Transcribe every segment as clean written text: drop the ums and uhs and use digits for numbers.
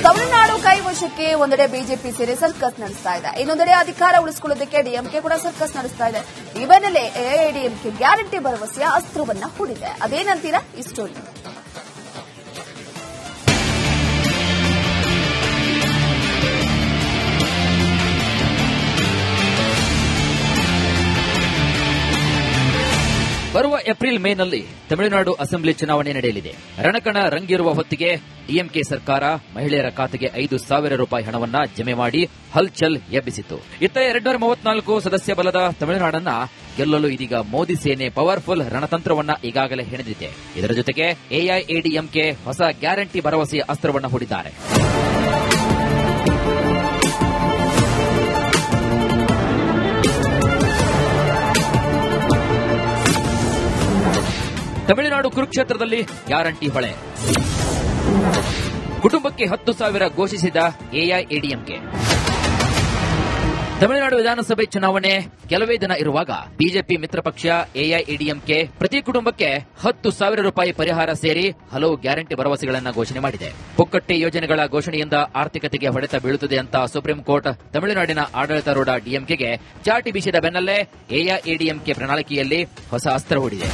ತಮಿಳುನಾಡು ಕೈವಶಕ್ಕೆ ಒಂದೆಡೆ ಬಿಜೆಪಿ ಸೇರಿ ಸರ್ಕಸ್ ನಡೆಸ್ತಾ ಇದೆ, ಇನ್ನೊಂದೆಡೆ ಅಧಿಕಾರ ಉಳಿಸಿಕೊಳ್ಳೋದಕ್ಕೆ ಡಿಎಂಕೆ ಕೂಡ ಸರ್ಕಸ್ ನಡೆಸ್ತಾ ಇದೆ. ಈ ಬೆನ್ನಲ್ಲೇ ಎಐಎಡಿಎಂಕೆ ಗ್ಯಾರಂಟಿ ಭರವಸೆಯ ಅಸ್ತ್ರವನ್ನ ಹೂಡಿದೆ. ಅದೇನಂತೀರಾ ಈ ಸ್ಟೋರಿ. ಬರುವ ಏಪ್ರಿಲ್ ಮೇನಲ್ಲಿ ತಮಿಳುನಾಡು ಅಸೆಂಬ್ಲಿ ಚುನಾವಣೆ ನಡೆಯಲಿದೆ. ರಣಕಣ ರಂಗೇರುವ ಹೊತ್ತಿಗೆ ಡಿಎಂಕೆ ಸರ್ಕಾರ ಮಹಿಳೆಯರ ಖಾತೆಗೆ 5,000 ರೂಪಾಯಿ ಹಣವನ್ನ ಜಮೆ ಮಾಡಿ ಹಲ್ಚಲ್ ಎಬ್ಬಿಸಿತ್ತು. ಇತ್ತ 234 ಸದಸ್ಯ ಬಲದ ತಮಿಳುನಾಡನ್ನ ಗೆಲ್ಲಲು ಇದೀಗ ಮೋದಿ ಸೇನೆ ಪವರ್ಫುಲ್ ರಣತಂತ್ರವನ್ನ ಈಗಾಗಲೇ ಹೆಣೆದಿದೆ. ಇದರ ಜೊತೆಗೆ ಎಐಎಡಿಎಂಕೆ ಹೊಸ ಗ್ಯಾರಂಟಿ ಭರವಸೆಯ ಅಸ್ತ್ರವನ್ನ ಹೂಡಿದ್ದಾರೆ. ತಮಿಳುನಾಡು ಕುರುಕ್ಷೇತ್ರದಲ್ಲಿ ಗ್ಯಾರಂಟಿ ಹೊಳೆ. ಕುಟುಂಬಕ್ಕೆ 10,000 ಘೋಷಿಸಿದ ಎಐಎಡಿಎಂಕೆ. ತಮಿಳುನಾಡು ವಿಧಾನಸಭೆ ಚುನಾವಣೆ ಕೆಲವೇ ದಿನ ಇರುವಾಗ ಬಿಜೆಪಿ ಮಿತ್ರ ಪಕ್ಷ ಎಐಎಡಿಎಂಕೆ ಪ್ರತಿ ಕುಟುಂಬಕ್ಕೆ 10,000 ರೂಪಾಯಿ ಪರಿಹಾರ ಸೇರಿ ಹಲವು ಗ್ಯಾರಂಟಿ ಭರವಸೆಗಳನ್ನು ಘೋಷಣೆ ಮಾಡಿದೆ. ಪುಕ್ಕಟ್ಟೆ ಯೋಜನೆಗಳ ಘೋಷಣೆಯಿಂದ ಆರ್ಥಿಕತೆಗೆ ಹೊಡೆತ ಬೀಳುತ್ತದೆ ಅಂತ ಸುಪ್ರೀಂ ಕೋರ್ಟ್ ತಮಿಳುನಾಡಿನ ಆಡಳಿತಾರೂಢ ಡಿಎಂಕೆಗೆ ಚಾಟಿ ಬೀಸಿದ ಬೆನ್ನಲ್ಲೇ ಎಐಎಡಿಎಂಕೆ ಪ್ರಣಾಳಿಕೆಯಲ್ಲಿ ಹೊಸ ಅಸ್ತ್ರ ಹೂಡಿದೆ.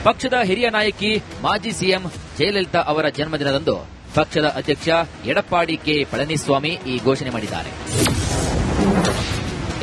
ಪಕ್ಷದ ಹಿರಿಯ ನಾಯಕಿ ಮಾಜಿ ಸಿಎಂ ಜಯಲಲಿತಾ ಅವರ ಜನ್ಮದಿನದಂದು ಪಕ್ಷದ ಅಧ್ಯಕ್ಷ ಎಡಪ್ಪಾಡಿ ಕೆ ಪಳನಿಸ್ವಾಮಿ ಈ ಘೋಷಣೆ ಮಾಡಿದ್ದಾರೆ.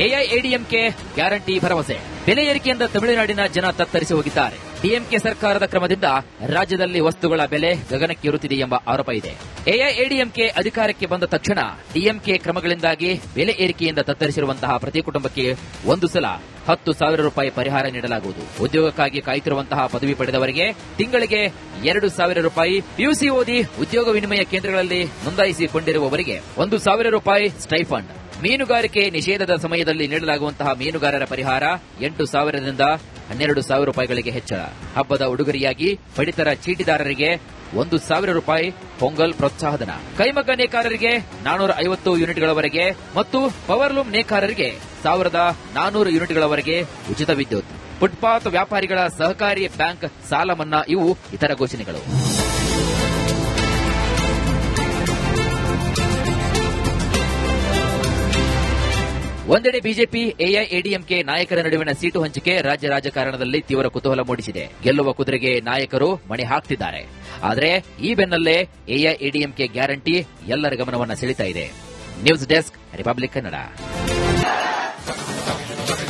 ಎಐಎಡಿಎಂಕೆ ಗ್ಯಾರಂಟಿ ಭರವಸೆ. ಬೆಲೆ ಏರಿಕೆಯಿಂದ ತಮಿಳುನಾಡಿನ ಜನ ತತ್ತರಿಸಿ ಹೋಗಿದ್ದಾರೆ. ಡಿಎಂಕೆ ಸರ್ಕಾರದ ಕ್ರಮದಿಂದ ರಾಜ್ಯದಲ್ಲಿ ವಸ್ತುಗಳ ಬೆಲೆ ಗಗನಕ್ಕೇರುತ್ತಿದೆ ಎಂಬ ಆರೋಪ ಇದೆ. ಎಐಎಡಿಎಂಕೆ ಅಧಿಕಾರಕ್ಕೆ ಬಂದ ತಕ್ಷಣ ಡಿಎಂಕೆ ಕ್ರಮಗಳಿಂದಾಗಿ ಬೆಲೆ ಏರಿಕೆಯಿಂದ ತತ್ತರಿಸಿರುವಂತಹ ಪ್ರತಿ ಕುಟುಂಬಕ್ಕೆ ಒಂದು ಸಲ 10,000 ರೂಪಾಯಿ ಪರಿಹಾರ ನೀಡಲಾಗುವುದು. ಉದ್ಯೋಗಕ್ಕಾಗಿ ಕಾಯುತ್ತಿರುವಂತಹ ಪದವಿ ಪಡೆದವರಿಗೆ ತಿಂಗಳಿಗೆ 2,000 ರೂಪಾಯಿ, ಪಿಯುಸಿ ಓದಿ ಉದ್ಯೋಗ ವಿನಿಮಯ ಕೇಂದ್ರಗಳಲ್ಲಿ ನೋಂದಾಯಿಸಿಕೊಂಡಿರುವವರಿಗೆ 1,000 ರೂಪಾಯಿ ಸ್ಟೈಫಂಡ್, ಮೀನುಗಾರಿಕೆ ನಿಷೇಧದ ಸಮಯದಲ್ಲಿ ನೀಡಲಾಗುವಂತಹ ಮೀನುಗಾರರ ಪರಿಹಾರ 8,000ರಿಂದ 12,000 ರೂಪಾಯಿಗಳಿಗೆ ಹೆಚ್ಚಳ. ಹಬ್ಬದ ಉಡುಗೊರೆಯಾಗಿ ಪಡಿತರ ಚೀಟಿದಾರರಿಗೆ 1,000 ರೂಪಾಯಿ ಪೊಂಗಲ್ ಪ್ರೋತ್ಸಾಹಧನ. ಕೈಮಗ್ಗ ನೇಕಾರರಿಗೆ 450 ಯೂನಿಟ್ಗಳವರೆಗೆ ಮತ್ತು ಪವರ್ಲೂಮ್ ನೇಕಾರರಿಗೆ 1,400 ಯೂನಿಟ್ಗಳವರೆಗೆ ಉಚಿತ ವಿದ್ಯುತ್. ಫುಟ್ಪಾತ್ ವ್ಯಾಪಾರಿಗಳ ಸಹಕಾರಿ ಬ್ಯಾಂಕ್ ಸಾಲ ಮನ್ನಾ ಇವು ಇತರ ಘೋಷಣೆಗಳು. ಒಂದೆಡೆ ಬಿಜೆಪಿ ಎಐಎಡಿಎಂಕೆ ನಾಯಕರ ನಡುವಿನ ಸೀಟು ಹಂಚಿಕೆ ರಾಜ್ಯ ರಾಜಕಾರಣದಲ್ಲಿ ತೀವ್ರ ಕುತೂಹಲ ಮೂಡಿಸಿದೆ. ಗೆಲ್ಲುವ ಕುದುರೆಗೆ ನಾಯಕರು ಮಣೆ ಹಾಕ್ತಿದ್ದಾರೆ. ಆದರೆ ಈ ಬೆನ್ನಲ್ಲೇ ಎಐಎಡಿಎಂಕೆ ಗ್ಯಾರಂಟಿ ಎಲ್ಲರ ಗಮನವನ್ನು ಸೆಳೀತಾ ಇದೆ. News desk, republic Kannada.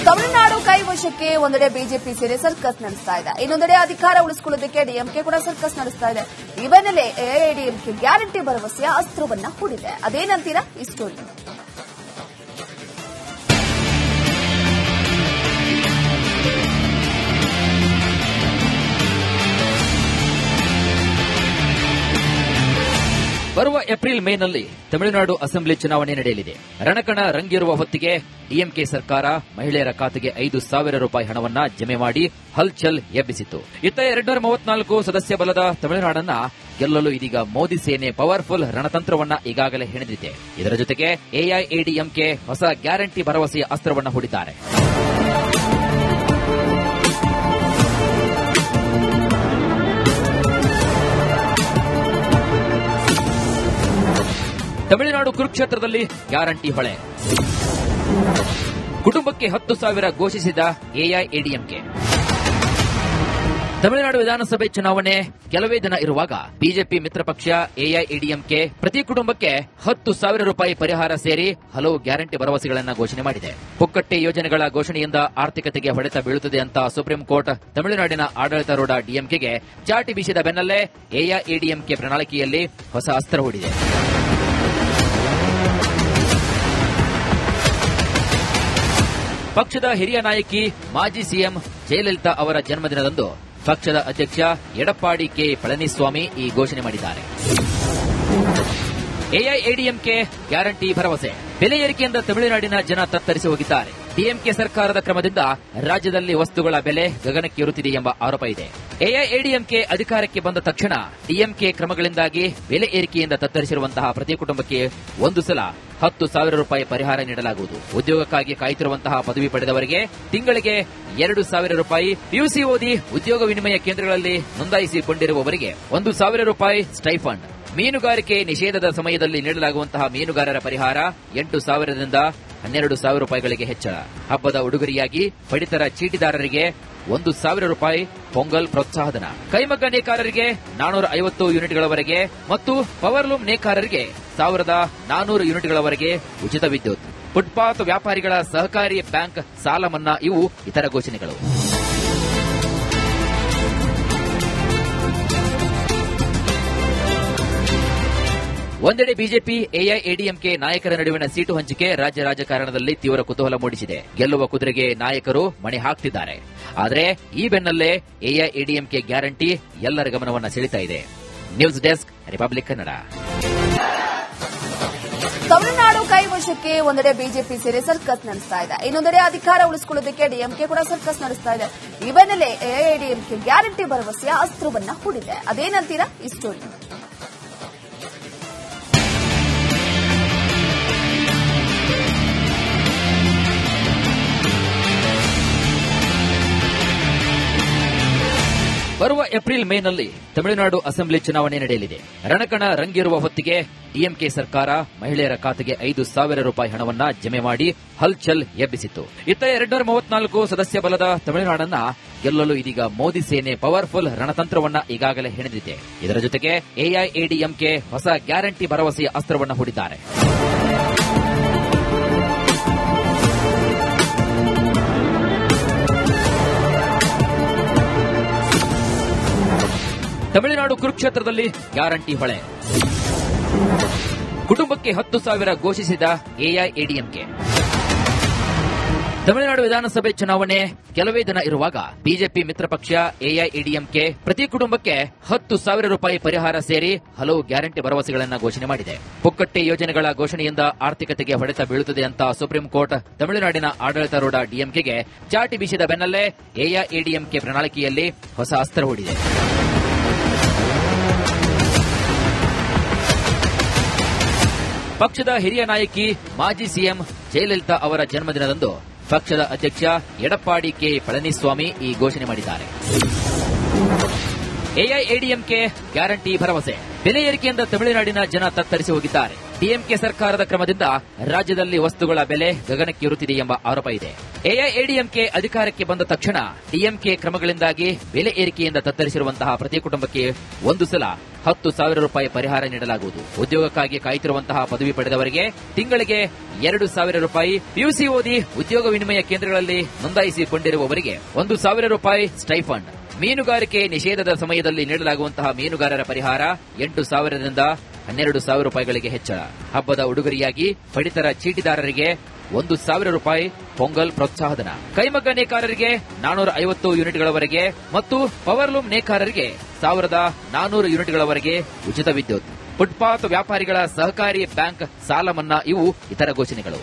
Tamil Nadu ಕೈವಶಕ್ಕೆ ಒಂದೆಡೆ ಬಿಜೆಪಿ ಸೇರಿ ಸರ್ಕಸ್ ನಡೆಸ್ತಾ ಇದೆ, ಇನ್ನೊಂದೆಡೆ ಅಧಿಕಾರ ಉಳಿಸಿಕೊಳ್ಳೋದಕ್ಕೆ ಡಿಎಂಕೆ ಕೂಡ ಸರ್ಕಸ್ ನಡೆಸ್ತಾ ಇದೆ. ಈ ಬೆನ್ನಲ್ಲೇ ಎಐಎಡಿಎಂಕೆ ಗ್ಯಾರಂಟಿ ಭರವಸೆಯ ಅಸ್ತ್ರವನ್ನ ಹೂಡಿದೆ. ಅದೇನಂತೀರಾ ಈ ಸ್ಟೋರಿ. ಬರುವ ಏಪ್ರಿಲ್ ಮೇನಲ್ಲಿ ತಮಿಳುನಾಡು ಅಸೆಂಬ್ಲಿ ಚುನಾವಣೆ ನಡೆಯಲಿದೆ. ರಣಕಣ ರಂಗೇರುವ ಹೊತ್ತಿಗೆ ಡಿಎಂಕೆ ಸರ್ಕಾರ ಮಹಿಳೆಯರ ಖಾತೆಗೆ 5,000 ರೂಪಾಯಿ ಹಣವನ್ನ ಜಮೆ ಮಾಡಿ ಹಲ್ಚಲ್ ಎಬ್ಬಿಸಿತ್ತು. ಇತ್ತ 234 ಸದಸ್ಯ ಬಲದ ತಮಿಳುನಾಡನ್ನ ಗೆಲ್ಲಲು ಇದೀಗ ಮೋದಿ ಸೇನೆ ಪವರ್ಫುಲ್ ರಣತಂತ್ರವನ್ನ ಈಗಾಗಲೇ ಹೆಣೆದಿದೆ. ಇದರ ಜೊತೆಗೆ ಎಐಎಡಿಎಂಕೆ ಹೊಸ ಗ್ಯಾರಂಟಿ ಭರವಸೆಯ ಅಸ್ತ್ರವನ್ನ ಹೂಡಿದ್ದಾರೆ. ತಮಿಳುನಾಡು ಕುರುಕ್ಷೇತ್ರದಲ್ಲಿ ಗ್ಯಾರಂಟಿ ಹೊಳೆ. ಕುಟುಂಬಕ್ಕೆ 10,000 ಘೋಷಿಸಿದ ಎಐಎಡಿಎಂಕೆ. ತಮಿಳುನಾಡು ವಿಧಾನಸಭೆ ಚುನಾವಣೆ ಕೆಲವೇ ದಿನ ಇರುವಾಗ ಬಿಜೆಪಿ ಮಿತ್ರ ಪಕ್ಷ ಎಐಎಡಿಎಂಕೆ ಪ್ರತಿ ಕುಟುಂಬಕ್ಕೆ 10,000 ರೂಪಾಯಿ ಪರಿಹಾರ ಸೇರಿ ಹಲವು ಗ್ಯಾರಂಟಿ ಭರವಸೆಗಳನ್ನು ಘೋಷಣೆ ಮಾಡಿದೆ. ಪುಕ್ಕಟ್ಟೆ ಯೋಜನೆಗಳ ಘೋಷಣೆಯಿಂದ ಆರ್ಥಿಕತೆಗೆ ಹೊಡೆತ ಬೀಳುತ್ತದೆ ಅಂತ ಸುಪ್ರೀಂ ಕೋರ್ಟ್ ತಮಿಳುನಾಡಿನ ಆಡಳಿತಾರೂಢ ಡಿಎಂಕೆಗೆ ಚಾಟಿ ಬೀಸಿದ ಬೆನ್ನಲ್ಲೇ ಎಐಎಡಿಎಂಕೆ ಪ್ರಣಾಳಿಕೆಯಲ್ಲಿ ಹೊಸ ಅಸ್ತ್ರ ಹೂಡಿದೆ. ಪಕ್ಷದ ಹಿರಿಯ ನಾಯಕಿ ಮಾಜಿ ಸಿಎಂ ಜಯಲಲಿತಾ ಅವರ ಜನ್ಮದಿನದಂದು ಪಕ್ಷದ ಅಧ್ಯಕ್ಷ ಎಡಪ್ಪಾಡಿ ಕೆ ಪಳನಿಸ್ವಾಮಿ ಈ ಘೋಷಣೆ ಮಾಡಿದ್ದಾರೆ. ಎಐಎಡಿಎಂಕೆ ಗ್ಯಾರಂಟಿ ಭರವಸೆ. ಬೆಲೆ ಏರಿಕೆಯಿಂದ ತಮಿಳುನಾಡಿನ ಜನ ತತ್ತರಿಸಿ ಹೋಗಿದ್ದಾರೆ. ಡಿಎಂಕೆ ಸರ್ಕಾರದ ಕ್ರಮದಿಂದ ರಾಜ್ಯದಲ್ಲಿ ವಸ್ತುಗಳ ಬೆಲೆ ಗಗನಕ್ಕೇರುತ್ತಿದೆ ಎಂಬ ಆರೋಪ ಇದೆ. ಎಐಎಡಿಎಂಕೆ ಅಧಿಕಾರಕ್ಕೆ ಬಂದ ತಕ್ಷಣ ಡಿಎಂಕೆ ಕ್ರಮಗಳಿಂದಾಗಿ ಬೆಲೆ ಏರಿಕೆಯಿಂದ ತತ್ತರಿಸಿರುವಂತಹ ಪ್ರತಿ ಕುಟುಂಬಕ್ಕೆ ಒಂದು ಸಲ 10,000 ರೂಪಾಯಿ ಪರಿಹಾರ ನೀಡಲಾಗುವುದು. ಉದ್ಯೋಗಕ್ಕಾಗಿ ಕಾಯುತ್ತಿರುವಂತಹ ಪದವಿ ಪಡೆದವರಿಗೆ ತಿಂಗಳಿಗೆ 2,000 ರೂಪಾಯಿ, ಪಿಯುಸಿ ಓದಿ ಉದ್ಯೋಗ ವಿನಿಮಯ ಕೇಂದ್ರಗಳಲ್ಲಿ ನೋಂದಾಯಿಸಿಕೊಂಡಿರುವವರಿಗೆ 1,000 ರೂಪಾಯಿ ಸ್ಟೈಫಂಡ್, ಮೀನುಗಾರಿಕೆ ನಿಷೇಧದ ಸಮಯದಲ್ಲಿ ನೀಡಲಾಗುವಂತಹ ಮೀನುಗಾರರ ಪರಿಹಾರ 8,000ರಿಂದ 12,000 ರೂಪಾಯಿಗಳಿಗೆ ಹೆಚ್ಚಳ, ಹಬ್ಬದ ಉಡುಗೊರೆಯಾಗಿ ಪಡಿತರ ಚೀಟಿದಾರರಿಗೆ 1,000 ರೂಪಾಯಿ ಪೊಂಗಲ್ ಪ್ರೋತ್ಸಾಹಧನ, ಕೈಮಗ್ಗ ನೇಕಾರರಿಗೆ 450 ಯೂನಿಟ್ಗಳವರೆಗೆ ಮತ್ತು ಪವರ್ಲೂಮ್ ನೇಕಾರರಿಗೆ 1,400 ಯೂನಿಟ್ಗಳವರೆಗೆ ಉಚಿತ ವಿದ್ಯುತ್, ಫುಟ್ಪಾತ್ ವ್ಯಾಪಾರಿಗಳ ಸಹಕಾರಿ ಬ್ಯಾಂಕ್ ಸಾಲ ಮನ್ನಾ ಇವು ಇತರ ಘೋಷಣೆಗಳು. ಒಂದೆಡೆ ಬಿಜೆಪಿ ಎಐಎಡಿಎಂಕೆ ನಾಯಕರ ನಡುವಿನ ಸೀಟು ಹಂಚಿಕೆ ರಾಜ್ಯ ರಾಜಕಾರಣದಲ್ಲಿ ತೀವ್ರ ಕುತೂಹಲ ಮೂಡಿಸಿದೆ. ಗೆಲ್ಲುವ ಕುದುರೆಗೆ ನಾಯಕರು ಮಣೆ ಹಾಕ್ತಿದ್ದಾರೆ. ಆದರೆ ಈ ಬೆನ್ನಲ್ಲೇ ಎಐಎಡಿಎಂಕೆ ಗ್ಯಾರಂಟಿ ಎಲ್ಲರ ಗಮನವನ್ನು ಸೆಳೀತಾ ಇದೆ. News desk, republic Kannada. Tamil Nadu ಕೈವಶಕ್ಕೆ ಒಂದೆಡೆ ಬಿಜೆಪಿ ಸೇರಿ ಸರ್ಕಸ್ ನಡೆಸ್ತಾ ಇದೆ, ಇನ್ನೊಂದೆಡೆ ಅಧಿಕಾರ ಉಳಿಸಿಕೊಳ್ಳೋದಕ್ಕೆ ಡಿಎಂಕೆ ಕೂಡ ಸರ್ಕಸ್ ನಡೆಸ್ತಾ ಇದೆ. ಈ ಬೆನ್ನಲ್ಲೇ ಎಐಎಡಿಎಂಕೆ ಗ್ಯಾರಂಟಿ ಭರವಸೆಯ ಅಸ್ತ್ರವನ್ನ ಹೂಡಿದೆ. ಅದೇನಂತೀರಾ ಈ ಸ್ಟೋರಿ? ಬರುವ ಏಪ್ರಿಲ್ ಮೇನಲ್ಲಿ ತಮಿಳುನಾಡು ಅಸೆಂಬ್ಲಿ ಚುನಾವಣೆ ನಡೆಯಲಿದೆ. ರಣಕಣ ರಂಗೇರುವ ಹೊತ್ತಿಗೆ ಡಿಎಂಕೆ ಸರ್ಕಾರ ಮಹಿಳೆಯರ ಖಾತೆಗೆ 5,000 ರೂಪಾಯಿ ಹಣವನ್ನ ಜಮೆ ಮಾಡಿ ಹಲ್ಚಲ್ ಎಬ್ಬಿಸಿತ್ತು. ಇತ್ತ 234 ಸದಸ್ಯ ಬಲದ ತಮಿಳುನಾಡನ್ನ ಗೆಲ್ಲಲು ಇದೀಗ ಮೋದಿ ಸೇನೆ ಪವರ್ಫುಲ್ ರಣತಂತ್ರವನ್ನ ಈಗಾಗಲೇ ಹೆಣೆದಿದೆ. ಇದರ ಜೊತೆಗೆ ಎಐಎಡಿಎಂಕೆ ಹೊಸ ಗ್ಯಾರಂಟಿ ಭರವಸೆಯ ಅಸ್ತ್ರವನ್ನ ಹೂಡಿದ್ದಾರೆ. ತಮಿಳುನಾಡು ಕುರುಕ್ಷೇತ್ರದಲ್ಲಿ ಗ್ಯಾರಂಟಿ ಹೊಳೆ. ಕುಟುಂಬಕ್ಕೆ 10,000 ಘೋಷಿಸಿದ ಎಐಎಡಿಎಂಕೆ. ತಮಿಳುನಾಡು ವಿಧಾನಸಭೆ ಚುನಾವಣೆ ಕೆಲವೇ ದಿನ ಇರುವಾಗ ಬಿಜೆಪಿ ಮಿತ್ರ ಪಕ್ಷ ಎಐಎಡಿಎಂಕೆ ಪ್ರತಿ ಕುಟುಂಬಕ್ಕೆ 10,000 ರೂಪಾಯಿ ಪರಿಹಾರ ಸೇರಿ ಹಲವು ಗ್ಯಾರಂಟಿ ಭರವಸೆಗಳನ್ನು ಘೋಷಣೆ ಮಾಡಿದೆ. ಪುಕ್ಕಟ್ಟೆ ಯೋಜನೆಗಳ ಘೋಷಣೆಯಿಂದ ಆರ್ಥಿಕತೆಗೆ ಹೊಡೆತ ಬೀಳುತ್ತದೆ ಅಂತ ಸುಪ್ರೀಂ ಕೋರ್ಟ್ ತಮಿಳುನಾಡಿನ ಆಡಳಿತಾರೂಢ ಡಿಎಂಕೆಗೆ ಚಾಟಿ ಬೀಸಿದ ಬೆನ್ನಲ್ಲೇ ಎಐಎಡಿಎಂಕೆ ಪ್ರಣಾಳಿಕೆಯಲ್ಲಿ ಹೊಸ ಅಸ್ತ್ರ ಹೂಡಿದೆ. ಪಕ್ಷದ ಹಿರಿಯ ನಾಯಕಿ ಮಾಜಿ ಸಿಎಂ ಜಯಲಲಿತಾ ಅವರ ಜನ್ಮದಿನದಂದು ಪಕ್ಷದ ಅಧ್ಯಕ್ಷ ಎಡಪ್ಪಾಡಿ ಕೆ ಪಳನಿಸ್ವಾಮಿ ಈ ಘೋಷಣೆ ಮಾಡಿದ್ದಾರೆ. ಎಐಎಡಿಎಂಕೆ ಗ್ಯಾರಂಟಿ ಭರವಸೆ. ಬೆಲೆ ಏರಿಕೆಯಿಂದ ತಮಿಳುನಾಡಿನ ಜನ ತತ್ತರಿಸಿ ಹೋಗಿದ್ದಾರೆ. ಡಿಎಂಕೆ ಸರ್ಕಾರದ ಕ್ರಮದಿಂದ ರಾಜ್ಯದಲ್ಲಿ ವಸ್ತುಗಳ ಬೆಲೆ ಗಗನಕ್ಕೇರುತ್ತಿದೆ ಎಂಬ ಆರೋಪ ಇದೆ. ಎಐಎಡಿಎಂಕೆ ಅಧಿಕಾರಕ್ಕೆ ಬಂದ ತಕ್ಷಣ ಡಿಎಂಕೆ ಕ್ರಮಗಳಿಂದಾಗಿ ಬೆಲೆ ಏರಿಕೆಯಿಂದ ತತ್ತರಿಸಿರುವಂತಹ ಪ್ರತಿ ಕುಟುಂಬಕ್ಕೆ ಒಂದು ಸಲ 10,000 ರೂಪಾಯಿ ಪರಿಹಾರ ನೀಡಲಾಗುವುದು. ಉದ್ಯೋಗಕ್ಕಾಗಿ ಕಾಯುತ್ತಿರುವಂತಹ ಪದವಿ ಪಡೆದವರಿಗೆ ತಿಂಗಳಿಗೆ 2,000 ರೂಪಾಯಿ, ಪಿಯುಸಿ ಓದಿ ಉದ್ಯೋಗ ವಿನಿಮಯ ಕೇಂದ್ರಗಳಲ್ಲಿ ನೋಂದಾಯಿಸಿಕೊಂಡಿರುವವರಿಗೆ 1,000 ರೂಪಾಯಿ ಸ್ಟೈಫಂಡ್, ಮೀನುಗಾರಿಕೆ ನಿಷೇಧದ ಸಮಯದಲ್ಲಿ ನೀಡಲಾಗುವಂತಹ ಮೀನುಗಾರರ ಪರಿಹಾರ 8,000ರಿಂದ 12,000 ರೂಪಾಯಿಗಳಿಗೆ ಹೆಚ್ಚಳ, ಹಬ್ಬದ ಉಡುಗೊರೆಯಾಗಿ ಪಡಿತರ ಚೀಟಿದಾರರಿಗೆ 1,000 ರೂಪಾಯಿ ಪೊಂಗಲ್ ಪ್ರೋತ್ಸಾಹಧನ, ಕೈಮಗ್ಗ ನೇಕಾರರಿಗೆ 450 ಯೂನಿಟ್ಗಳವರೆಗೆ ಮತ್ತು ಪವರ್ಲೂಮ್ ನೇಕಾರರಿಗೆ 1,400 ಯೂನಿಟ್ಗಳವರೆಗೆ ಉಚಿತ ವಿದ್ಯುತ್, ಫುಟ್ಪಾತ್ ವ್ಯಾಪಾರಿಗಳ ಸಹಕಾರಿ ಬ್ಯಾಂಕ್ ಸಾಲ ಮನ್ನಾ ಇವು ಇತರ ಘೋಷಣೆಗಳು.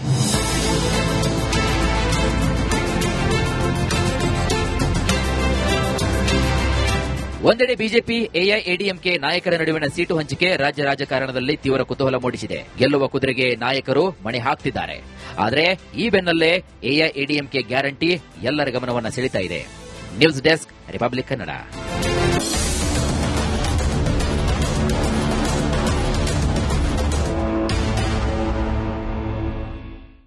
ಒಂದೆಡೆ ಬಿಜೆಪಿ ಎಐಎಡಿಎಂಕೆ ನಾಯಕರ ನಡುವಿನ ಸೀಟು ಹಂಚಿಕೆ ರಾಜ್ಯ ರಾಜಕಾರಣದಲ್ಲಿ ತೀವ್ರ ಕುತೂಹಲ ಮೂಡಿಸಿದೆ. ಗೆಲ್ಲುವ ಕುದುರೆಗೆ ನಾಯಕರು ಮಣೆ ಹಾಕ್ತಿದ್ದಾರೆ. ಆದರೆ ಈ ಬೆನ್ನಲ್ಲೇ ಎಐಎಡಿಎಂಕೆ ಗ್ಯಾರಂಟಿ ಎಲ್ಲರ ಗಮನವನ್ನು ಸೆಳೀತಾ ಇದೆ. News desk, republic Kannada.